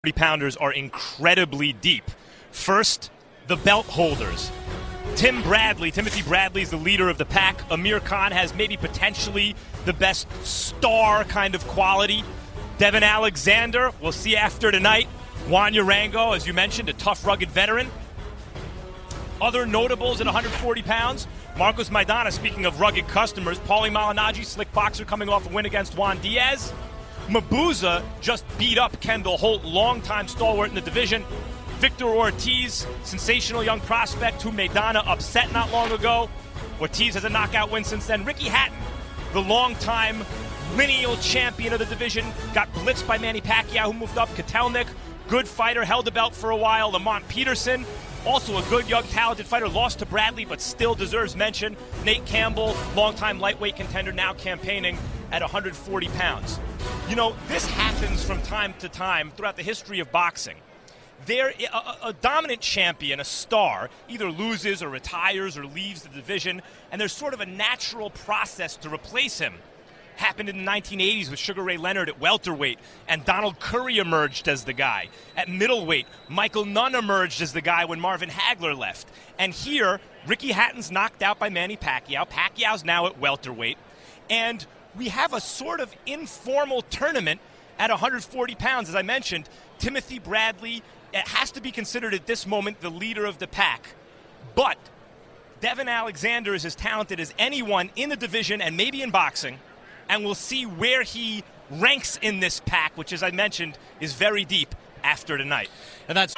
pounders are incredibly deep. First, the belt holders. Timothy Bradley is the leader of the pack. Amir Khan has maybe potentially the best star kind of quality. Devon Alexander, we'll see after tonight. Juan Urango, as you mentioned, a tough, rugged veteran. Other notables at 140 pounds. Marcos Maidana, speaking of rugged customers. Paulie Malignaggi, slick boxer, coming off a win against Juan Diaz. Mabuza just beat up Kendall Holt, longtime stalwart in the division. Victor Ortiz, sensational young prospect who Maidana upset not long ago. Ortiz has a knockout win since then. Ricky Hatton, the longtime lineal champion of the division, got blitzed by Manny Pacquiao, who moved up. Kotelnik, good fighter, held the belt for a while. Lamont Peterson, also a good, young, talented fighter, lost to Bradley, but still deserves mention. Nate Campbell, longtime lightweight contender, now campaigning at 140 pounds. You know, this happens from time to time throughout the history of boxing. A dominant champion, a star, either loses or retires or leaves the division, and there's sort of a natural process to replace him. Happened in the 1980s with Sugar Ray Leonard at welterweight, and Donald Curry emerged as the guy. At middleweight, Michael Nunn emerged as the guy when Marvin Hagler left. And here, Ricky Hatton's knocked out by Manny Pacquiao. Pacquiao's now at welterweight. And we have a sort of informal tournament at 140 pounds. As I mentioned, Timothy Bradley has to be considered at this moment the leader of the pack. But Devon Alexander is as talented as anyone in the division and maybe in boxing. And we'll see where he ranks in this pack, which, as I mentioned, is very deep after tonight. And that's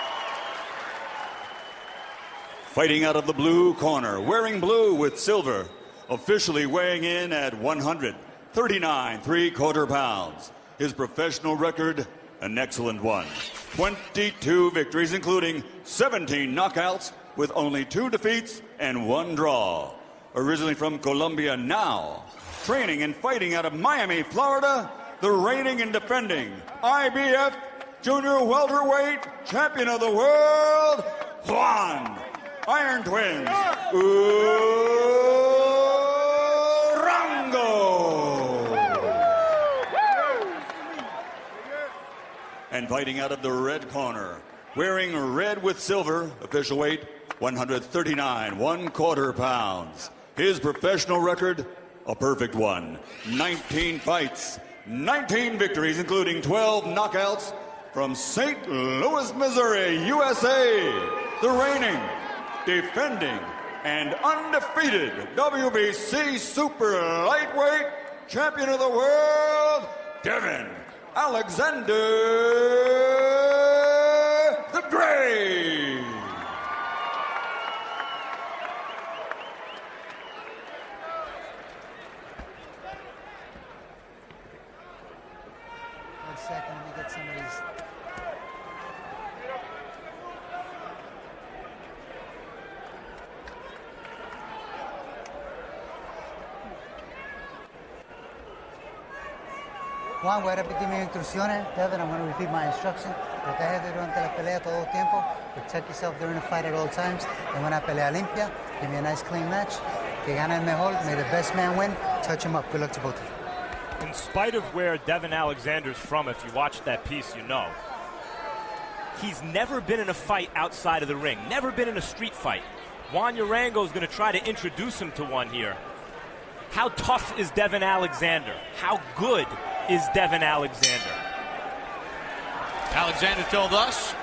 fighting out of the blue corner, wearing blue with silver, officially weighing in at 139 3/4 pounds. His professional record, an excellent one. 22 victories, including 17 knockouts, with only 2 defeats and 1 draw. Originally from Colombia, now training and fighting out of Miami, Florida, the reigning and defending IBF Junior Welterweight Champion of the World, Juan Iron Twins Urango. And fighting out of the red corner, wearing red with silver, official weight 139 1/4 pounds. His professional record, a perfect one. 19 fights, 19 victories, including 12 knockouts from St. Louis, Missouri, USA. The reigning, defending, and undefeated WBC Super Lightweight Champion of the World, Devon Alexander the Great. Second, let me get some of these. Juan, voy a repetir mis instrucciones. Devon, I'm going to repeat my instruction. Protégete durante la pelea todo el tiempo. Protect yourself during the fight at all times. En una pelea limpia. Give me a nice clean match. Que gane el mejor. May the best man win. Touch him up. Good luck to both of you. In spite of where Devon Alexander's from, if you watch that piece, you know, he's never been in a fight outside of the ring, never been in a street fight. Juan Urango is going to try to introduce him to one here. How tough is Devon Alexander? How good is Devon Alexander? Alexander told us,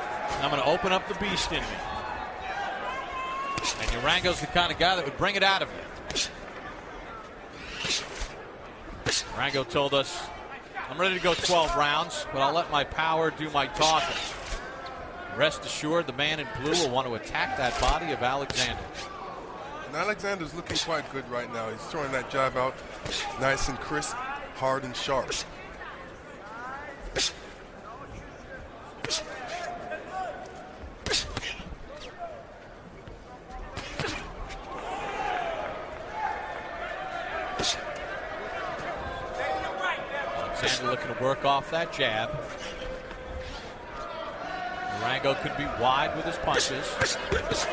I'm going to open up the beast in me. And Urango's the kind of guy that would bring it out of you. Urango told us, I'm ready to go 12 rounds, but I'll let my power do my talking. Rest assured, the man in blue will want to attack that body of Alexander. And Alexander's looking quite good right now. He's throwing that jab out nice and crisp, hard and sharp. Alexander looking to work off that jab. Urango could be wide with his punches.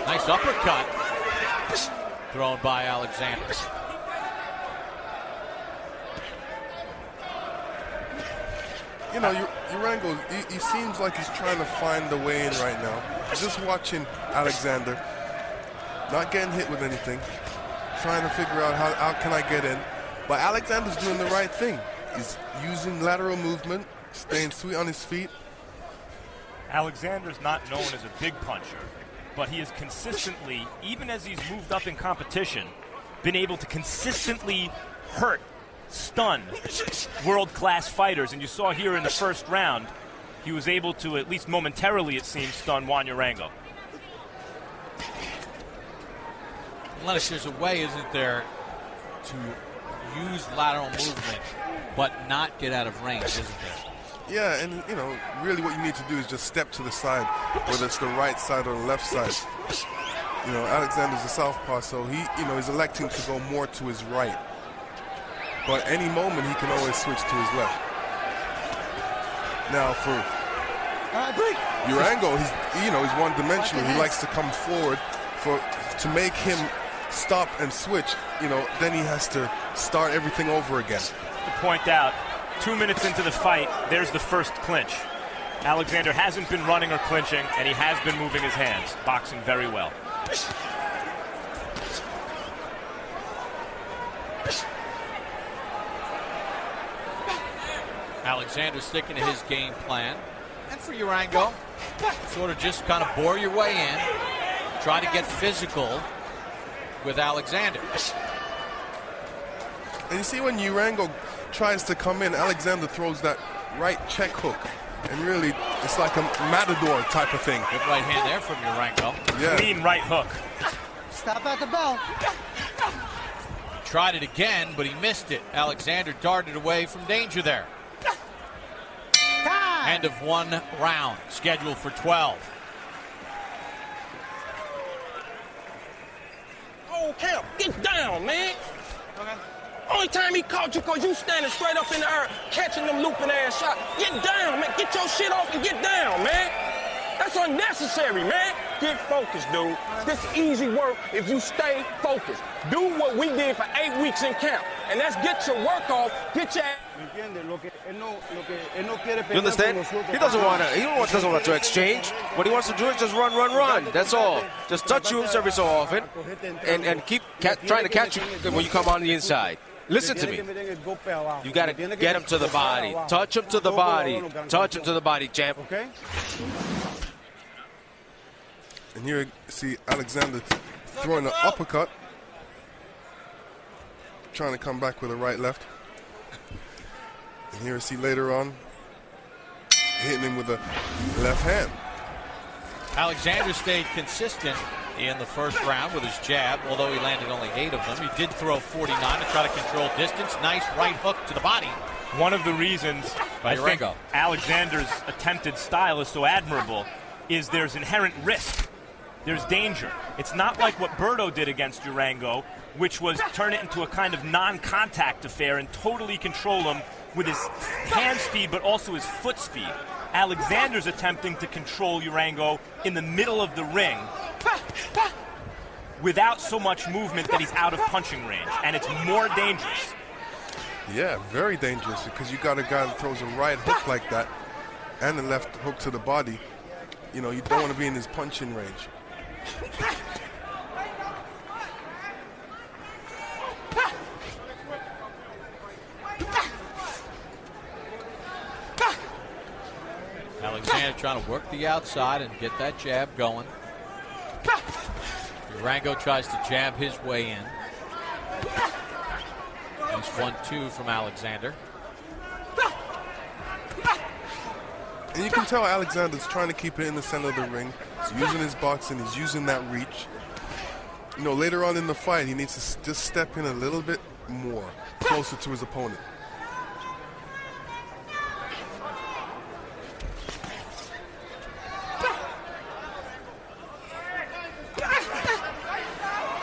Nice uppercut thrown by Alexander. you know, Urango, he seems like he's trying to find the way in right now. Just watching Alexander, not getting hit with anything, trying to figure out how can I get in. But Alexander's doing the right thing. He's using lateral movement, staying sweet on his feet. Alexander's not known as a big puncher, but he has consistently, even as he's moved up in competition, been able to consistently hurt, stun world-class fighters. And you saw here in the first round, he was able to, at least momentarily it seems, stun Juan Urango. Unless there's a way, isn't there, to use lateral movement but not get out of range, isn't there? Yeah, and you know, really what you need to do is just step to the side, whether it's the right side or the left side. You know, Alexander's a southpaw, so he's electing to go more to his right. But any moment he can always switch to his left. Now for Urango, he's one-dimensional. He likes to come forward to make him stop and switch. You know, then he has to start everything over again. To point out, 2 minutes into the fight, there's the first clinch. Alexander hasn't been running or clinching, and he has been moving his hands, boxing very well. Alexander sticking to his game plan. And for Urango, sort of just kind of bore your way in, try to get physical with Alexander. And you see when Urango tries to come in, Alexander throws that right check hook. And really, it's like a matador type of thing. Good right hand there from Urango. Yeah. Clean right hook. Stop at the bell. Tried it again, but he missed it. Alexander darted away from danger there. End of one round, scheduled for 12. Oh, Camp, get down, man. Okay. Only time he caught you because you standing straight up in the air catching them looping ass shots. Get down, man. Get your shit off and get down, man. That's unnecessary, man. Get focused, dude. This is easy work if you stay focused. Do what we did for 8 weeks in camp, and that's get your work off, get your... You understand? He doesn't want to exchange. What he wants to do is just run. That's all. Just touch you every so often and keep trying to catch you when you come on the inside. Listen to me. You got to get him to the body. Touch him to the body. Touch him to the body, champ. Okay. And here you see Alexander throwing an uppercut. Trying to come back with a right left. And here you see later on hitting him with a left hand. Alexander stayed consistent in the first round with his jab, although he landed only 8 of them. He did throw 49 to try to control distance. Nice right hook to the body. One of the reasons I think Alexander's attempted style is so admirable is there's inherent risk. There's danger. It's not like what Berto did against Urango, which was turn it into a kind of non-contact affair and totally control him with his hand speed but also his foot speed. Alexander's attempting to control Urango in the middle of the ring without so much movement that he's out of punching range, and it's more dangerous. Yeah, very dangerous because you got a guy that throws a right hook like that and a left hook to the body. You know, you don't want to be in his punching range. Alexander trying to work the outside and get that jab going. Urango tries to jab his way in. Nice 1-2 from Alexander. And you can tell Alexander's trying to keep it in the center of the ring. He's using his boxing. He's using that reach. You know, later on in the fight, he needs to just step in a little bit more, closer to his opponent.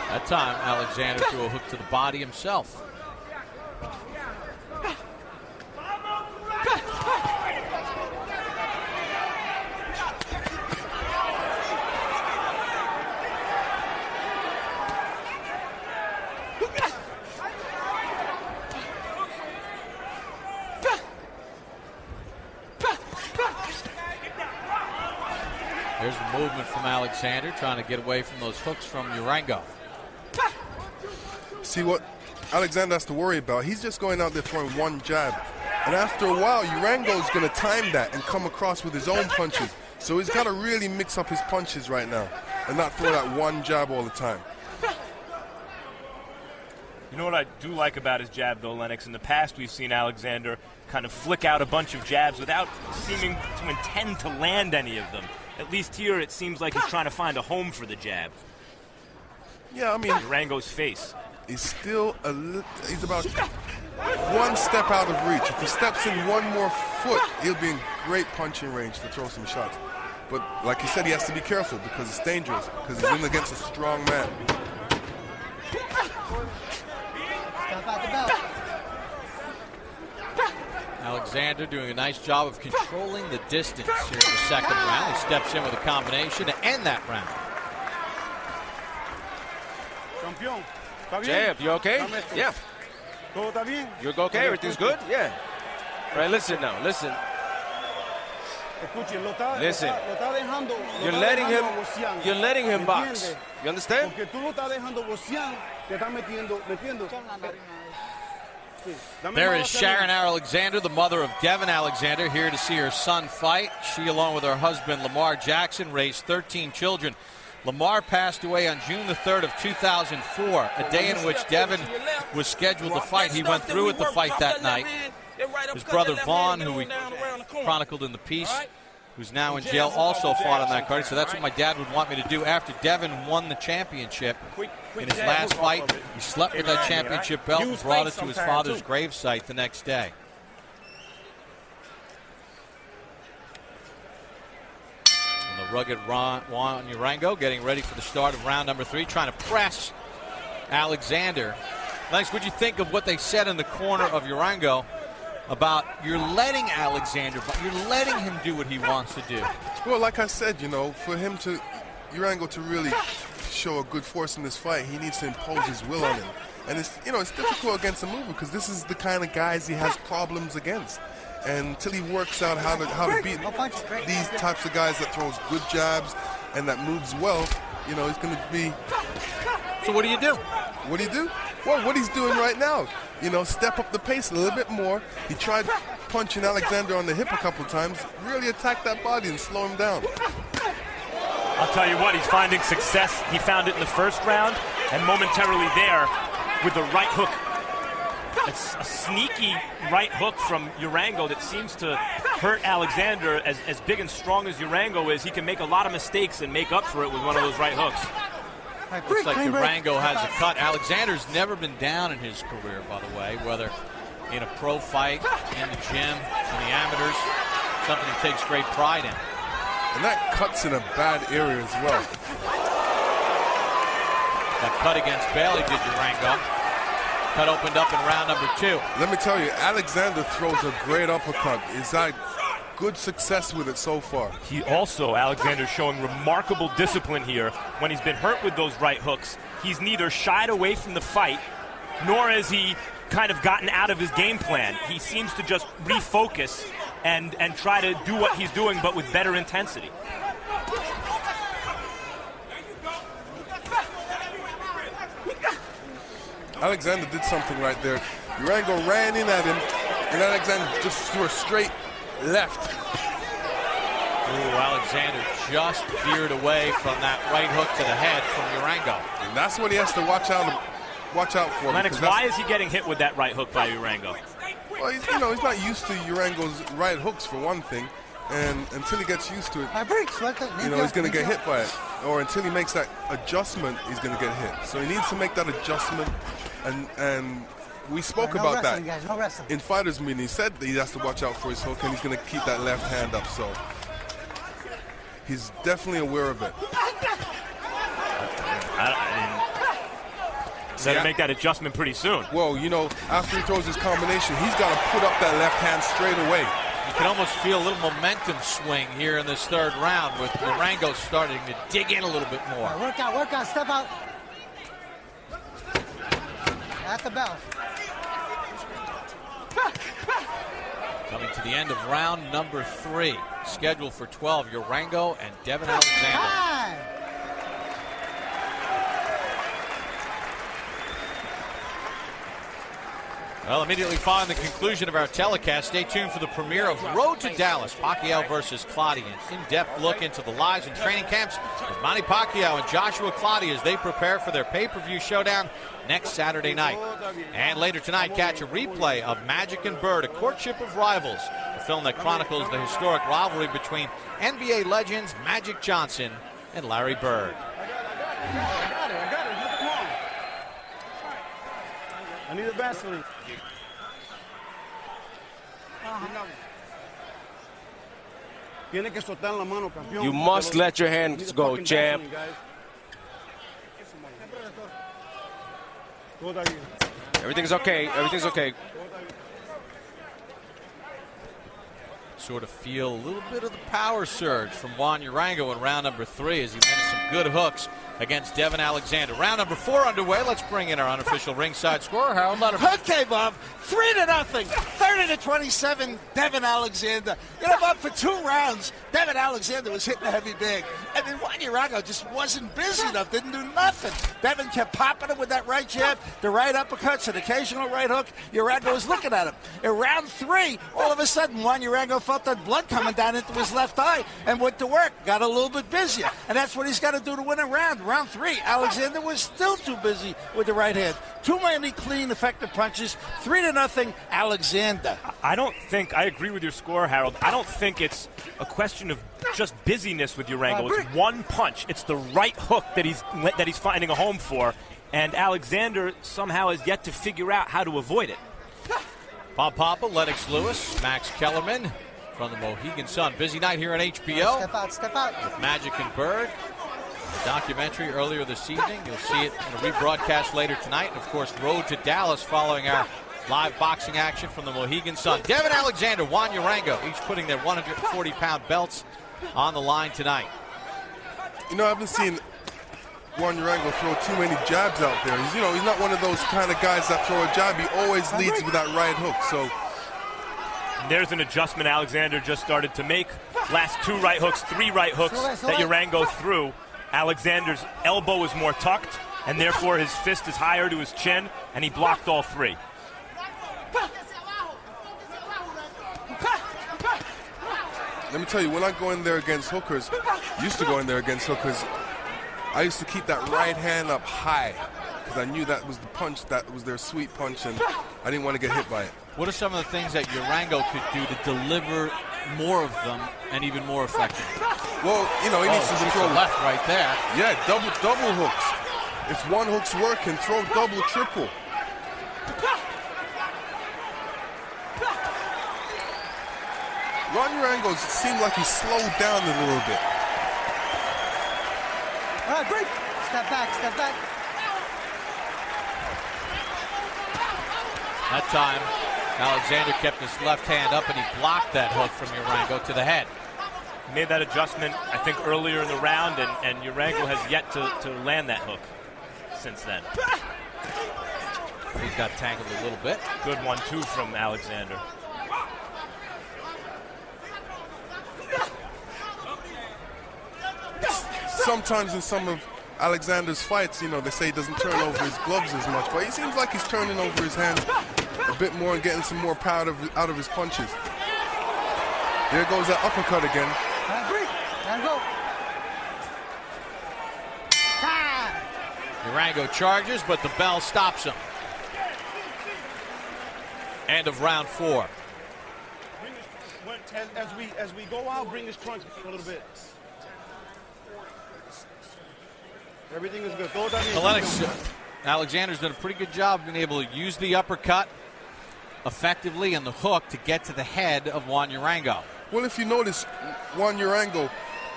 That time, Alexander threw a hook to the body himself. There's the movement from Alexander, trying to get away from those hooks from Urango. See what Alexander has to worry about? He's just going out there throwing one jab. And after a while, Urango's going to time that and come across with his own punches. So he's got to really mix up his punches right now and not throw that one jab all the time. You know what I do like about his jab, though, Lennox? In the past, we've seen Alexander kind of flick out a bunch of jabs without seeming to intend to land any of them. At least here, it seems like he's trying to find a home for the jab. Yeah, I mean, Urango's face. He's still he's about one step out of reach. If he steps in one more foot, he'll be in great punching range to throw some shots. But like he said, he has to be careful because it's dangerous, because he's in against a strong man. Step out the belt. Alexander doing a nice job of controlling the distance here in the second round. He steps in with a combination to end that round. Jab, you okay? Yeah. You're okay? Everything's good? Yeah. Right, listen now, listen. Listen. You're letting him box. You understand? There is Sharon Alexander, the mother of Devon Alexander, here to see her son fight. She, along with her husband, Lamar Jackson, raised 13 children. Lamar passed away on June the 3rd of 2004, a day in which Devon was scheduled to fight. He went through with the fight that night. His brother Vaughn, who we chronicled in the piece, who's now in jail, also fought on that card. So that's what my dad would want me to do. After Devon won the championship in his last fight, he slept with that championship belt and brought it to his father's gravesite the next day. And the rugged Juan Urango getting ready for the start of round number 3, trying to press Alexander. Lennox, what'd you think of what they said in the corner of Urango about you're letting Alexander, but you're letting him do what he wants to do? Well, like I said, you know, for him to, Urango to really show a good force in this fight, he needs to impose his will on him. And it's, you know, it's difficult against a mover because this is the kind of guys he has problems against. And until he works out how to beat these types of guys that throws good jabs and that moves well, you know, he's going to be... So what do you do? What do you do? Well, what he's doing right now, you know, step up the pace a little bit more. He tried punching Alexander on the hip a couple times, really attack that body and slow him down. I'll tell you what, he's finding success. He found it in the first round, and momentarily there with the right hook. It's a sneaky right hook from Urango that seems to hurt Alexander. As big and strong as Urango is, he can make a lot of mistakes and make up for it with one of those right hooks. Looks like Urango has a cut. Alexander's never been down in his career, by the way, whether in a pro fight, in the gym, in the amateurs, something he takes great pride in. And that cut's in a bad area as well. That cut against Bailey did Urango. Cut opened up in round number 2. Let me tell you, Alexander throws a great uppercut. He's had good success with it so far. He also, Alexander's showing remarkable discipline here. When he's been hurt with those right hooks, he's neither shied away from the fight, nor has he kind of gotten out of his game plan. He seems to just refocus and try to do what he's doing, but with better intensity. Alexander did something right there. Urango ran in at him, and Alexander just threw a straight left. Ooh, Alexander just veered away from that right hook to the head from Urango. And that's what he has to watch out for. Lennox, why is he getting hit with that right hook by Urango? Well, he's not used to Urango's right hooks for one thing, and until he gets used to it, you know, he's going to get hit by it. Or until he makes that adjustment, he's going to get hit. So he needs to make that adjustment, and we spoke about that in fighters meeting. He said that he has to watch out for his hook, and he's going to keep that left hand up. So he's definitely aware of it. Better make that adjustment pretty soon. Well, you know, after he throws his combination, he's got to put up that left hand straight away. You can almost feel a little momentum swing here in this third round with Urango starting to dig in a little bit more. Work out, step out. At the bell. Coming to the end of round number 3. scheduled for 12, Urango and Devon Alexander. Well, immediately following the conclusion of our telecast, stay tuned for the premiere of Road to Dallas, Pacquiao versus Clottey. An in-depth look into the lives and training camps of Manny Pacquiao and Joshua Clottey as they prepare for their pay-per-view showdown next Saturday night. And later tonight, catch a replay of Magic and Bird, A Courtship of Rivals, a film that chronicles the historic rivalry between NBA legends Magic Johnson and Larry Bird. I need a Vaseline. You must let your hands go, champ. Everything's okay. Everything's okay. Sort of feel a little bit of the power surge from Juan Urango in round number 3 as he landed some good hooks against Devon Alexander. Round number 4 underway. Let's bring in our unofficial ringside scorer, Harold Letterman. Okay, Bob. 3-0. 30-27. Devon Alexander. You know, Bob, for 2 rounds, Devon Alexander was hitting the heavy bag. And then Juan Urango just wasn't busy enough, didn't do nothing. Devon kept popping him with that right jab, the right uppercuts, an occasional right hook. Urango was looking at him. In round 3, all of a sudden, Juan Urango felt that blood coming down into his left eye and went to work. Got a little bit busier. And that's what he's got to do to win a round. Round 3, Alexander was still too busy with the right hand. Too many clean, effective punches. 3-0, Alexander. I don't think, I agree with your score, Harold. I don't think it's a question of just busyness with Urango. It's one punch. It's the right hook that he's finding a home for, and Alexander somehow has yet to figure out how to avoid it. Bob Papa, Lennox Lewis, Max Kellerman from the Mohegan Sun. Busy night here on HBO. Step out. With Magic and Bird. A documentary earlier this evening. You'll see it in a rebroadcast later tonight. And, of course, Road to Dallas following our live boxing action from the Mohegan Sun. Devon Alexander, Juan Urango, each putting their 140-pound belts on the line tonight. You know, I haven't seen Juan Urango throw too many jabs out there. He's not one of those kind of guys that throw a jab. He always leads with that right hook. So there's an adjustment Alexander just started to make. Last 2 right hooks, 3 right hooks that Urango threw. Alexander's elbow is more tucked, and therefore his fist is higher to his chin, and he blocked all 3. let me tell you, when I go in there against hookers, used to go in there against hookers, I used to keep that right hand up high because I knew that was the punch, that was their sweet punch, and I didn't want to get hit by it. What are some of the things that Urango could do to deliver more of them and even more effective? Well, he needs to control left right there. Yeah, double hooks. If one hook's working, throw double, triple. Juan Urango seemed like he slowed down a little bit. All right, break. Step back. That time, Alexander kept his left hand up and he blocked that hook from Urango to the head. He made that adjustment, I think, earlier in the round, and Urango has yet to land that hook since then. He got tangled a little bit. Good 1-2 from Alexander. Sometimes in some of Alexander's fights, they say he doesn't turn over his gloves as much, but he seems like he's turning over his hands a bit more and getting some more power out of his punches. There goes that uppercut again. Urango charges, but the bell stops him. End of round 4. As we go out, bring his trunks a little bit. Everything is good. Alexander's done a pretty good job of being able to use the uppercut effectively and the hook to get to the head of Juan Urango. Well, if you notice, Juan Urango,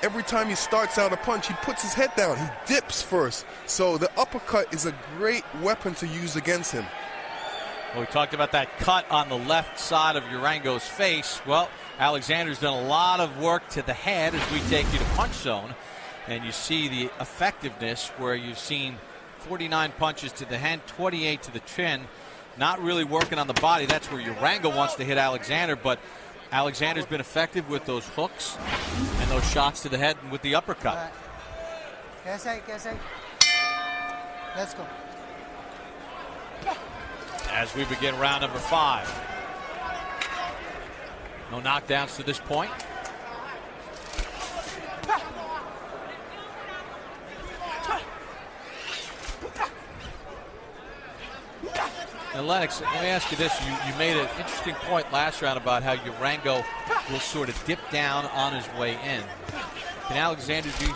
every time he starts out a punch, he puts his head down. He dips first. So the uppercut is a great weapon to use against him. Well, we talked about that cut on the left side of Urango's face. Well, Alexander's done a lot of work to the head as we take you to punch zone. And you see the effectiveness where you've seen 49 punches to the head, 28 to the chin. Not really working on the body. That's where Urango wants to hit Alexander. But Alexander's been effective with those hooks and those shots to the head and with the uppercut. Let's go. As we begin round number 5. No knockdowns to this point. And Lennox, let me ask you this. You made an interesting point last round about how Urango will sort of dip down on his way in. Can Alexander do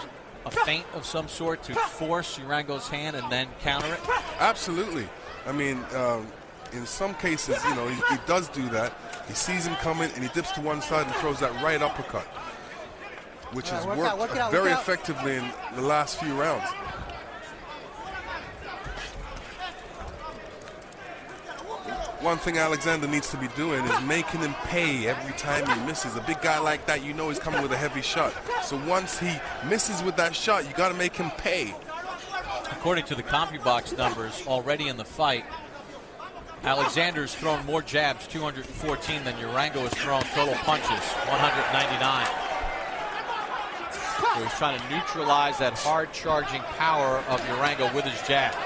a feint of some sort to force Urango's hand and then counter it? Absolutely. I mean, in some cases, you know, he does do that. He sees him coming and he dips to one side and throws that right uppercut, which has worked very effectively in the last few rounds. One thing Alexander needs to be doing is making him pay every time he misses. A big guy like that, you know he's coming with a heavy shot. So once he misses with that shot, you got to make him pay. According to the CompuBox numbers already in the fight, Alexander's thrown more jabs, 214, than Urango has thrown total punches, 199. So he's trying to neutralize that hard-charging power of Urango with his jab.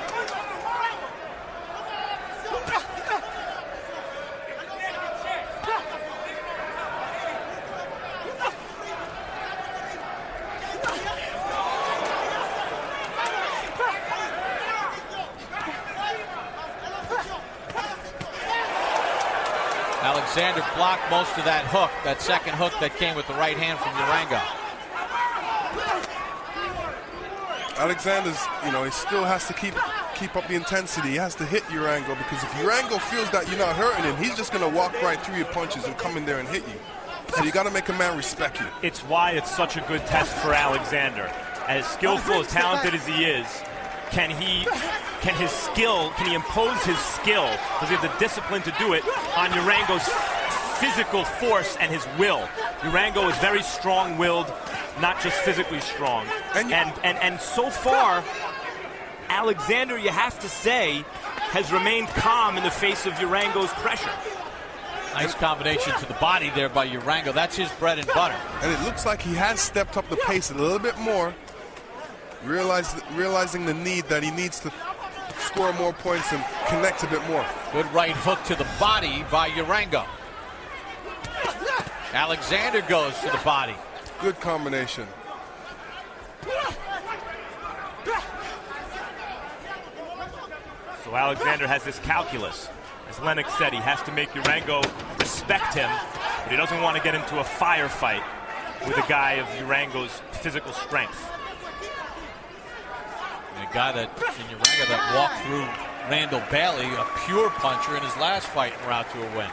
Alexander blocked most of that hook, that second hook that came with the right hand from Urango. Alexander's, you know, he still has to keep up the intensity. He has to hit Urango, because if Urango feels that you're not hurting him, he's just going to walk right through your punches and come in there and hit you. So you got to make a man respect you. It's why it's such a good test for Alexander. As skillful, as talented as he is, can he impose his skill? Does he have the discipline to do it on Urango's physical force and his will? Urango is very strong-willed, not just physically strong. And so far, Alexander, you have to say, has remained calm in the face of Urango's pressure. Nice combination to the body there by Urango. That's his bread and butter. And it looks like he has stepped up the pace a little bit more, realizing the need that he needs to score more points and connect a bit more. Good right hook to the body by Urango. Alexander goes to the body. Good combination. So Alexander has this calculus. As Lennox said, he has to make Urango respect him, but he doesn't want to get into a firefight with a guy of Urango's physical strength. And a guy in Urango that walked through Randall Bailey, a pure puncher in his last fight en route to a win.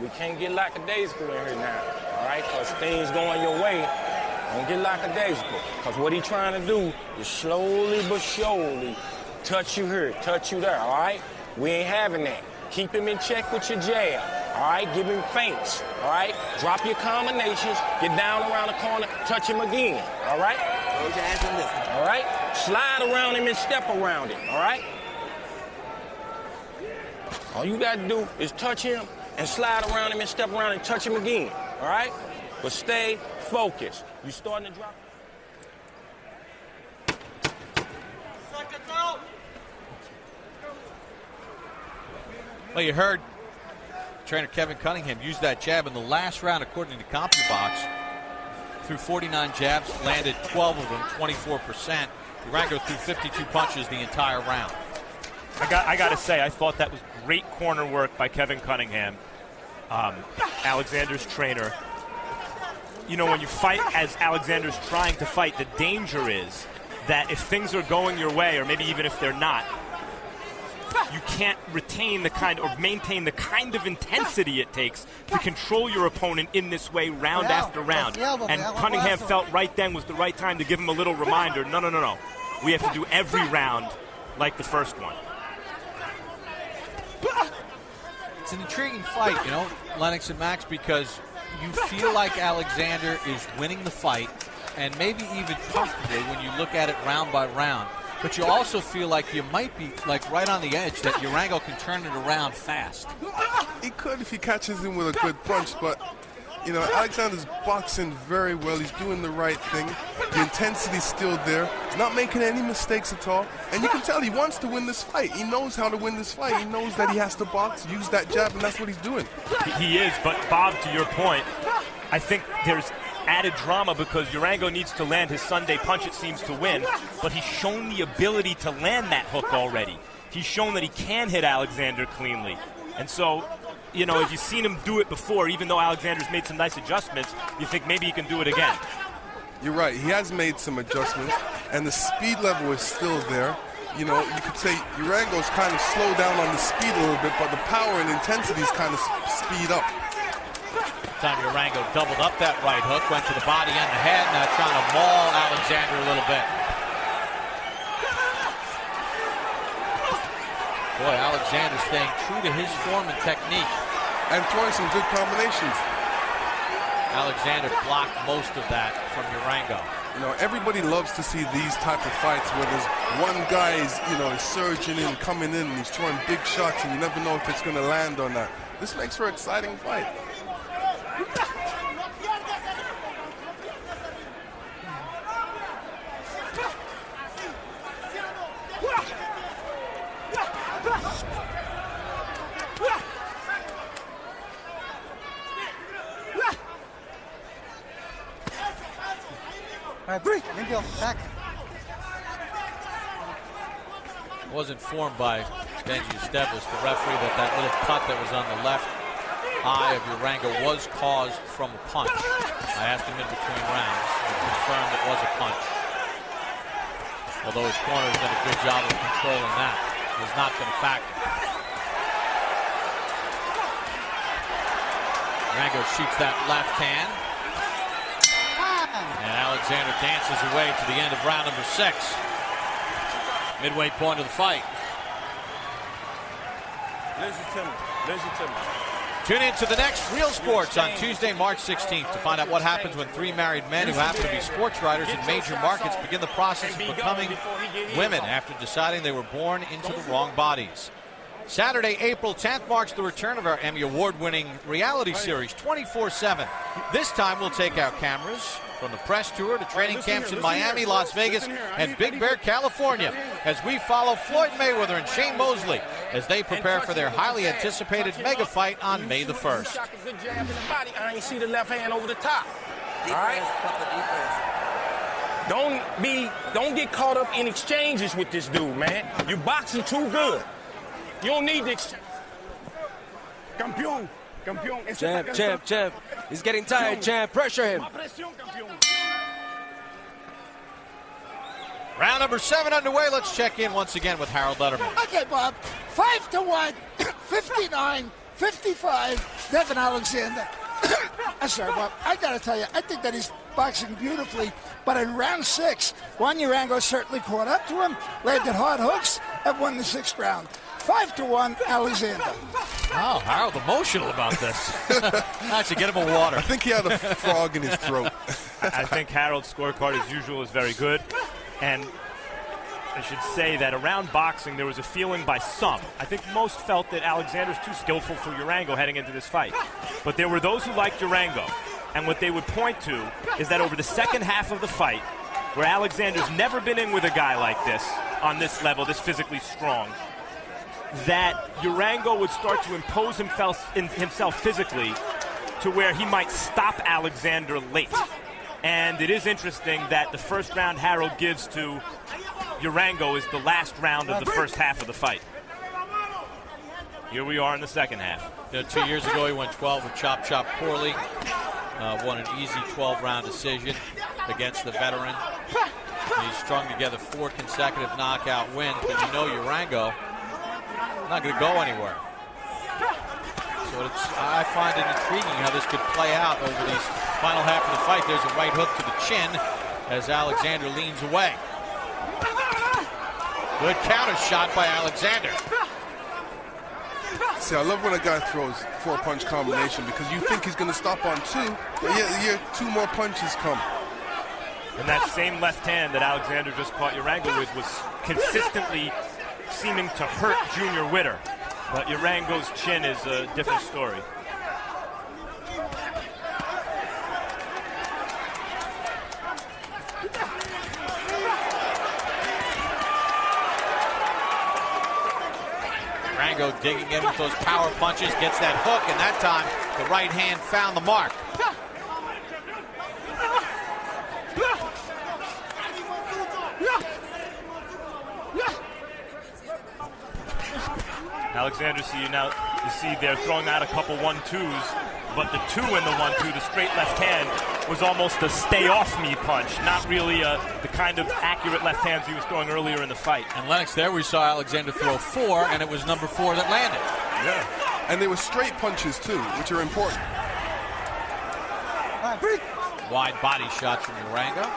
We can't get lackadaisical in here now, all right? Because things going your way, don't get lackadaisical. Because what he's trying to do is slowly but surely touch you here, touch you there, all right? We ain't having that. Keep him in check with your jab, all right? Give him feints, all right? Drop your combinations, get down around the corner, touch him again, all right? Close your hands and listen. All right? Slide around him and step around him, all right? All you got to do is touch him and slide around him and step around and touch him again, all right? But stay focused. You starting to drop. Well, you heard trainer Kevin Cunningham use that jab in the last round, according to CompuBox. Threw 49 jabs, landed 12 of them, 24%. Urango threw 52 punches the entire round. I got to say, I thought that was great corner work by Kevin Cunningham, Alexander's trainer. You know, when you fight as Alexander's trying to fight, the danger is that if things are going your way, or maybe even if they're not, you can't retain the kind or maintain the kind of intensity it takes to control your opponent in this way round after round. And Cunningham felt right then was the right time to give him a little reminder. No. We have to do every round like the first one. It's an intriguing fight, you know, Lennox and Max, because you feel like Alexander is winning the fight, and maybe even comfortably when you look at it round by round. But you also feel like you might be like right on the edge that Urango can turn it around fast. He could if he catches him with a good punch, but you know, Alexander's boxing very well. He's doing the right thing. The intensity's still there. He's not making any mistakes at all. And you can tell he wants to win this fight. He knows how to win this fight. He knows that he has to box, use that jab, and that's what he's doing. He is, but Bob, to your point, I think there's added drama because Urango needs to land his Sunday punch, it seems, to win. But he's shown the ability to land that hook already. He's shown that he can hit Alexander cleanly. And so, you know, if you've seen him do it before, even though Alexander's made some nice adjustments, you think maybe he can do it again. You're right. He has made some adjustments, and the speed level is still there. You know, you could say Urango's kind of slowed down on the speed a little bit, but the power and intensity is kind of speed up. Time Urango doubled up that right hook, went to the body and the head, now trying to maul Alexander a little bit. Boy, Alexander staying true to his form and technique. And throwing some good combinations. Alexander blocked most of that from Urango. You know, everybody loves to see these type of fights where there's one guy is, you know, surging in, coming in, and he's throwing big shots, and you never know if it's going to land or not. This makes for an exciting fight. Back. Was informed by Benji Estevez, the referee, that that little cut that was on the left eye of Urango was caused from a punch. I asked him in between rounds. He confirmed it was a punch. Although his corner has done a good job of controlling that. It has not been a factor. Urango shoots that left hand. And Alexander dances away to the end of round number 6. Midway point of the fight. Tune in to the next Real Sports on Tuesday, March 16th to find out what happens when 3 married men who happen to be sports writers in major markets begin the process of becoming women after deciding they were born into the wrong bodies. Saturday, April 10th marks the return of our Emmy Award-winning reality series 24/7. This time we'll take our cameras from the press tour to training camps in Miami, Las Vegas, and Big Bear, California, as we follow Floyd Mayweather and Shane Mosley as they prepare for their highly anticipated mega fight on May the 1st. I ain't see the left hand over the top. All right? Don't get caught up in exchanges with this dude, man. You boxing too good. You don't need to exchange. Campeón. Champ. He's getting tired, champ. Pressure him. Round number 7 underway. Let's check in once again with Harold Letterman. Okay, Bob. 5-1, 59-55, Devon Alexander. I'm sorry, Bob. I got to tell you, I think that he's boxing beautifully. But in round 6, Juan Urango certainly caught up to him, landed hard hooks, and won the 6th round. 5-1, Alexander. Oh, Harold emotional about this. Actually, get him a water. I think he had a frog in his throat. I think Harold's scorecard, as usual, is very good. And I should say that around boxing, there was a feeling by some. I think most felt that Alexander's too skillful for Urango heading into this fight. But there were those who liked Urango. And what they would point to is that over the second half of the fight, where Alexander's never been in with a guy like this, on this level, this physically strong, that Urango would start to impose himself physically to where he might stop Alexander late. And it is interesting that the first round Harold gives to Urango is the last round of the first half of the fight. Here we are in the second half. 2 years ago, he went 12 with Chop poorly. Won an easy 12-round decision against the veteran. He's strung together 4 consecutive knockout wins, but you know Urango not going to go anywhere. So I find it intriguing how this could play out over these final half of the fight. There's a right hook to the chin as Alexander leans away. Good counter shot by Alexander. See, I love when a guy throws 4-punch combination because you think he's going to stop on 2, but yeah, 2 more punches come. And that same left hand that Alexander just caught Urango with was consistently seeming to hurt Junior Witter. But Urango's chin is a different story. Urango digging in with those power punches, gets that hook, and that time the right hand found the mark. Alexander, you see they're throwing out a couple 1-2s, but the 2 in the 1-2, the straight left hand, was almost a stay-off-me punch, not really the kind of accurate left hands he was throwing earlier in the fight. And Lennox, there we saw Alexander throw 4, and it was number 4 that landed. Yeah, and they were straight punches too, which are important. Wide body shots from Urango.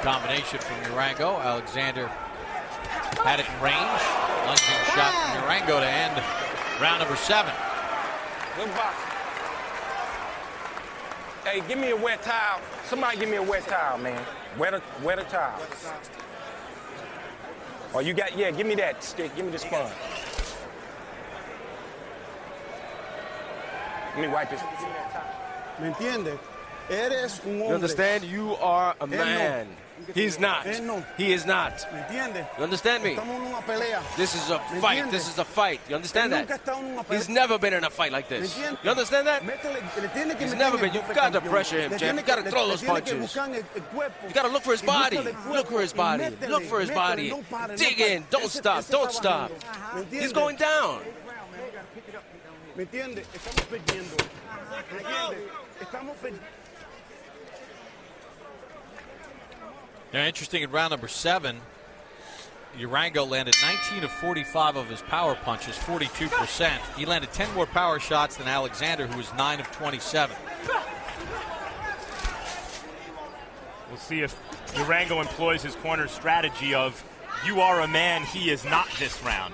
Combination from Urango. Alexander had it in range. Lunging shot from Urango to end round number 7. Good box. Hey, give me a wet towel. Somebody give me a wet towel, man. Wet a towel. Oh, you got, yeah, give me that stick. Give me the sponge. Let me wipe this. ¿Me entiendes? Eres un hombre. You understand? You are a man. He's not. He is not. ¿Me entiendes? You understand me? Estamos en una pelea. This is a fight. This is a fight. You understand that? He's never been in a fight like this. You understand that? He's never been. You've got to pressure him, champ. You've got to throw those punches. You got to look for his body. Look for his body. Look for his body. Dig in. Don't stop. Don't stop. He's going down. ¿Me entiendes? Estamos perdiendo. ¿Me entiendes? Estamos perdiendo. Now, interesting, in round number 7, Urango landed 19 of 45 of his power punches, 42%. He landed 10 more power shots than Alexander, who was 9 of 27. We'll see if Urango employs his corner strategy of, you are a man, he is not this round.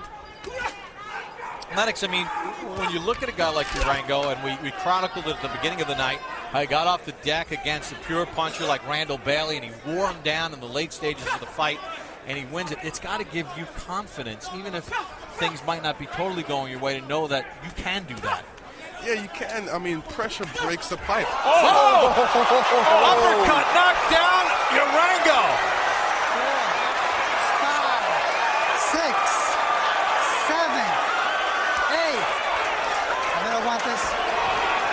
Lennox, I mean, when you look at a guy like Urango, and we chronicled it at the beginning of the night, how he got off the deck against a pure puncher like Randall Bailey, and he wore him down in the late stages of the fight, and he wins it. It's got to give you confidence, even if things might not be totally going your way, to know that you can do that. Yeah, you can. I mean, pressure breaks the pipe. Oh! Uppercut knocked down Urango. 5, 6, 7, 8. I don't want this.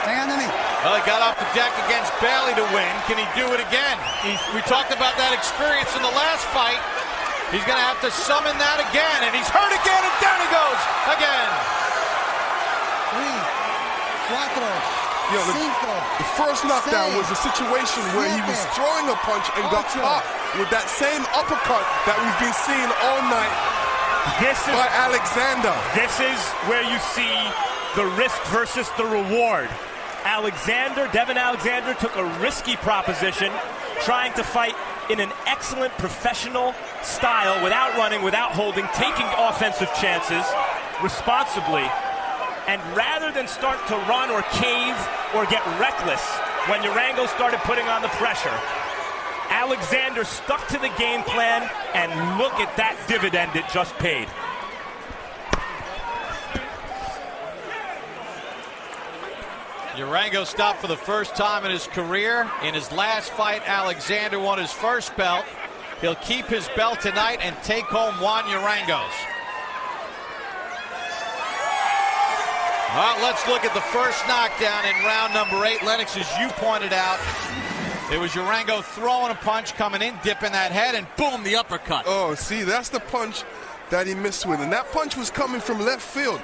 Hang on to me. Well, he got off the deck against Bailey to win. Can he do it again? We talked about that experience in the last fight. He's going to have to summon that again, and he's hurt again, and down he goes again. 3, 4, Yo, the first knockdown was a situation where he was throwing a punch and got caught with that same uppercut that we've been seeing all night by Alexander. This is where you see the risk versus the reward. Devon Alexander took a risky proposition, trying to fight in an excellent professional style, without running, without holding, taking offensive chances responsibly. And rather than start to run or cave or get reckless when Urango started putting on the pressure, Alexander stuck to the game plan, and look at that dividend it just paid. Urango stopped for the first time in his career. In his last fight, Alexander won his first belt. He'll keep his belt tonight and take home Juan Urango's. Well, let's look at the first knockdown in round number 8. Lennox, as you pointed out, it was Urango throwing a punch, coming in, dipping that head, and boom, the uppercut. Oh, see, that's the punch that he missed with. And that punch was coming from left field.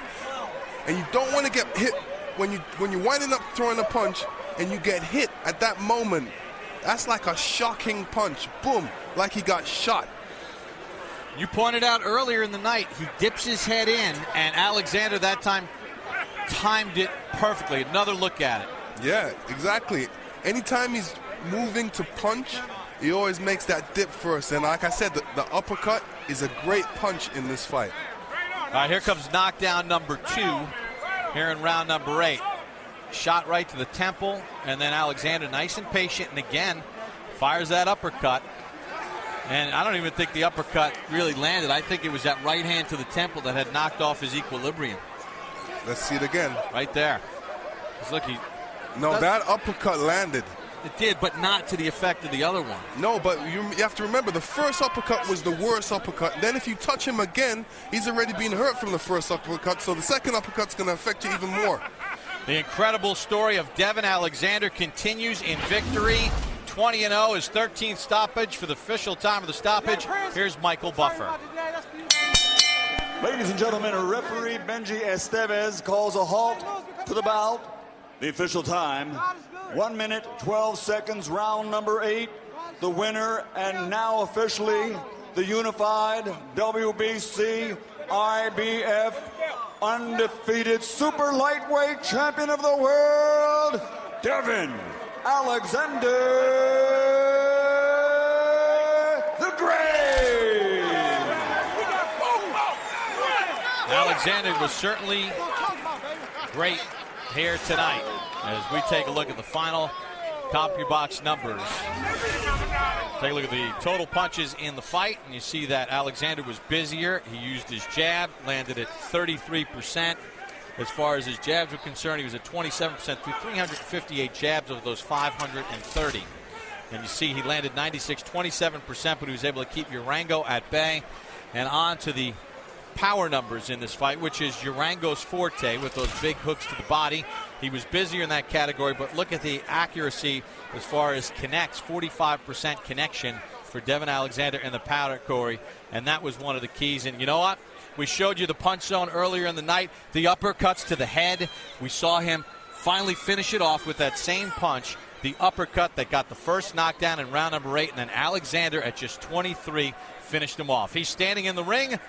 And you don't want to get hit when you're winding up throwing a punch and you get hit at that moment. That's like a shocking punch. Boom, like he got shot. You pointed out earlier in the night, he dips his head in, and Alexander that time timed it perfectly. Another look at it. Yeah, exactly. Anytime he's moving to punch, he always makes that dip first. And like I said, the uppercut is a great punch in this fight. All right, here comes knockdown number 2. here in round number 8. Shot right to the temple, and then Alexander, nice and patient, and again fires that uppercut. And I don't even think the uppercut really landed. I think it was that right hand to the temple that had knocked off his equilibrium. Let's see it again. Right there. Look, that uppercut landed. It did, but not to the effect of the other one. No, but you have to remember, the first uppercut was the worst uppercut. Then if you touch him again, he's already been hurt from the first uppercut, so the second uppercut's going to affect you even more. The incredible story of Devon Alexander continues in victory. 20-0, his 13th stoppage for the official time of the stoppage. Here's Michael Buffer. Ladies and gentlemen, referee Benji Estevez calls a halt to the bout. The official time, 1 minute, 12 seconds, round number 8. The winner, and now officially the unified WBC IBF undefeated super lightweight champion of the world, Devon Alexander the Great. Alexander was certainly great here tonight. As we take a look at the final copy box numbers. Take a look at the total punches in the fight, and you see that Alexander was busier. He used his jab, landed at 33%. As far as his jabs were concerned, he was at 27% through 358 jabs of those 530. And you see he landed 96, 27%, but he was able to keep Urango at bay. And on to the power numbers in this fight, which is Urango's forte with those big hooks to the body. He was busier in that category, but look at the accuracy as far as connects, 45% connection for Devon Alexander in the power category, and that was one of the keys. And you know what? We showed you the punch zone earlier in the night, the uppercuts to the head. We saw him finally finish it off with that same punch, the uppercut that got the first knockdown in round number 8, and then Alexander at just 23 finished him off. He's standing in the ring